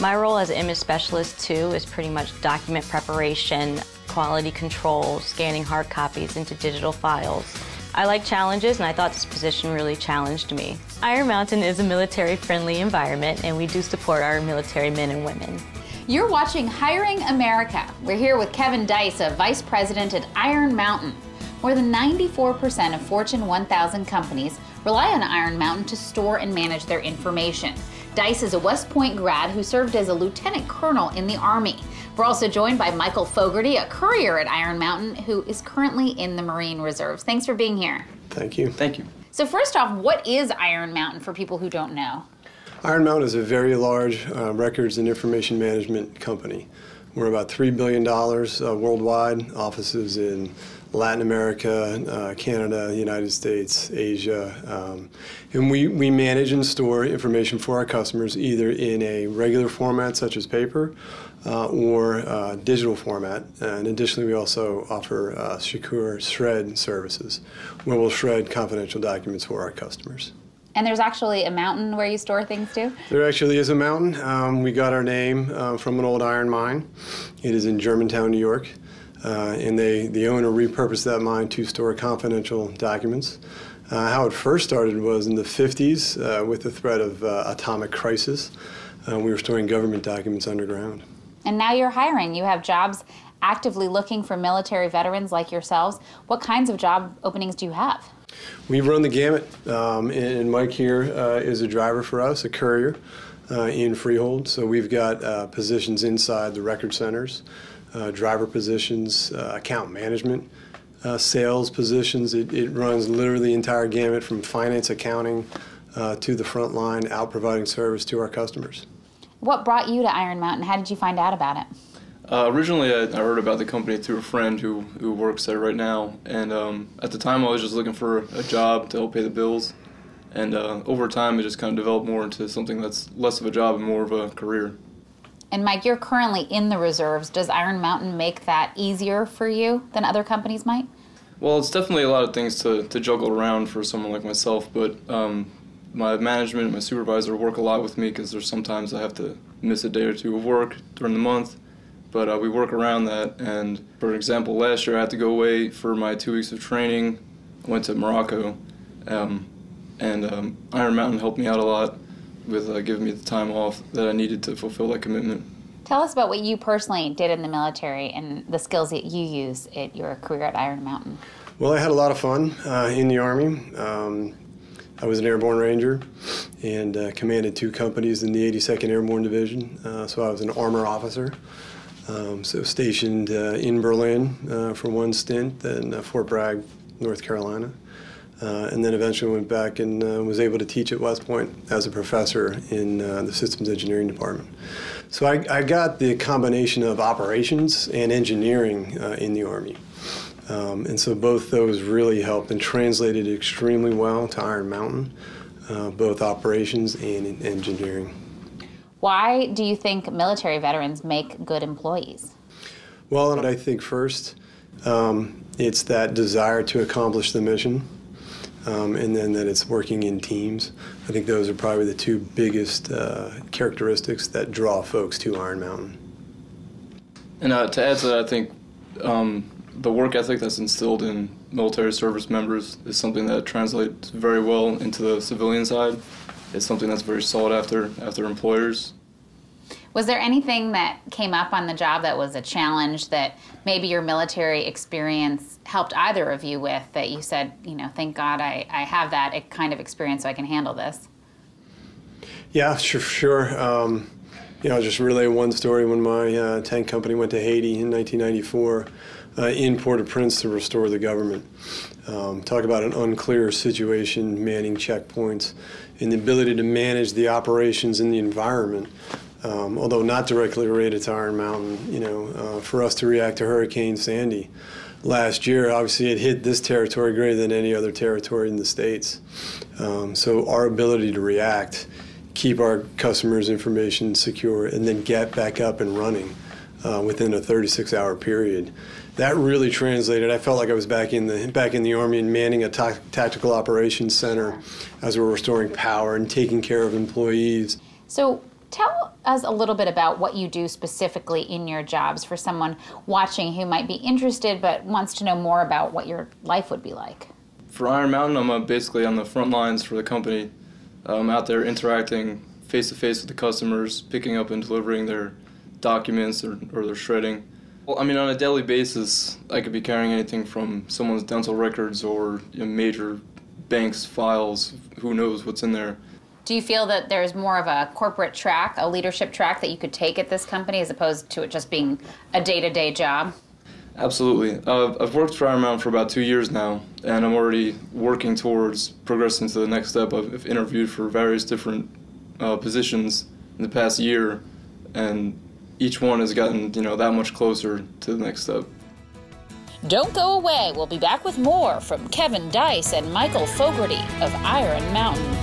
My role as an image specialist, too, is pretty much document preparation, quality control, scanning hard copies into digital files. I like challenges, and I thought this position really challenged me. Iron Mountain is a military-friendly environment, and we do support our military men and women. You're watching Hiring America. We're here with Kevin Dice, a vice president at Iron Mountain. More than 94% of Fortune 1000 companies rely on Iron Mountain to store and manage their information. Dice is a West Point grad who served as a lieutenant colonel in the Army. We're also joined by Michael Fogarty, a courier at Iron Mountain, who is currently in the Marine Reserves. Thanks for being here. Thank you. Thank you. So first off, what is Iron Mountain for people who don't know? Iron Mountain is a very large records and information management company. We're about $3 billion worldwide, offices in Latin America, Canada, the United States, Asia. And we manage and store information for our customers either in a regular format such as paper or digital format. And additionally, we also offer secure shred services where we'll shred confidential documents for our customers. And there's actually a mountain where you store things too? There actually is a mountain. We got our name from an old iron mine. It is in Germantown, New York. And the owner repurposed that mine to store confidential documents. How it first started was in the 50s with the threat of atomic crisis. We were storing government documents underground. And now you're hiring. You have jobs actively looking for military veterans like yourselves. What kinds of job openings do you have? We run the gamut, and Mike here is a driver for us, a courier in Freehold. So we've got positions inside the record centers, driver positions, account management, sales positions. It runs literally the entire gamut from finance, accounting, to the front line, out providing service to our customers. What brought you to Iron Mountain? How did you find out about it? Originally, I heard about the company through a friend who works there right now, and at the time I was just looking for a job to help pay the bills, and over time it just kind of developed more into something that's less of a job and more of a career. And Mike, you're currently in the reserves. Does Iron Mountain make that easier for you than other companies might? Well, it's definitely a lot of things to juggle around for someone like myself, but my management and my supervisor work a lot with me because there's sometimes I have to miss a day or two of work during the month. But we work around that, and for example, last year I had to go away for my 2 weeks of training. I went to Morocco, and Iron Mountain helped me out a lot with giving me the time off that I needed to fulfill that commitment. Tell us about what you personally did in the military and the skills that you use at your career at Iron Mountain. Well, I had a lot of fun in the Army. I was an airborne ranger and commanded 2 companies in the 82nd Airborne Division, so I was an armor officer. So stationed in Berlin for one stint, then Fort Bragg, North Carolina, and then eventually went back and was able to teach at West Point as a professor in the systems engineering department. So I got the combination of operations and engineering in the Army. And so both those really helped and translated extremely well to Iron Mountain, both operations and engineering. Why do you think military veterans make good employees? Well, I think first, it's that desire to accomplish the mission, and then that it's working in teams. I think those are probably the 2 biggest characteristics that draw folks to Iron Mountain. And to add to that, I think the work ethic that's instilled in military service members is something that translates very well into the civilian side. It's something that's very sought after employers. Was there anything that came up on the job that was a challenge that maybe your military experience helped either of you with, that you said, you know, thank God I have that kind of experience so I can handle this? Yeah, sure. You know, I'll just relay one story. When my tank company went to Haiti in 1994, in Port-au-Prince to restore the government. Talk about an unclear situation, manning checkpoints, and the ability to manage the operations in the environment. Although not directly related to Iron Mountain, you know, for us to react to Hurricane Sandy last year, obviously it hit this territory greater than any other territory in the States. So our ability to react, keep our customers' information secure, and then get back up and running within a 36-hour period. That really translated. I felt like I was back in the Army and manning a tactical operations center as we were restoring power and taking care of employees. So tell us a little bit about what you do specifically in your jobs for someone watching who might be interested but wants to know more about what your life would be like. For Iron Mountain, I'm basically on the front lines for the company. I'm out there interacting face-to-face with the customers, picking up and delivering their documents or their shredding. Well, I mean, on a daily basis, I could be carrying anything from someone's dental records or major bank's files. Who knows what's in there. Do you feel that there's more of a corporate track, a leadership track that you could take at this company as opposed to it just being a day-to-day job? Absolutely. I've worked for Iron Mountain for about 2 years now, and I'm already working towards progressing to the next step. I've interviewed for various different positions in the past year, and each one has gotten, that much closer to the next step. Don't go away. We'll be back with more from Kevin Dice and Michael Fogarty of Iron Mountain.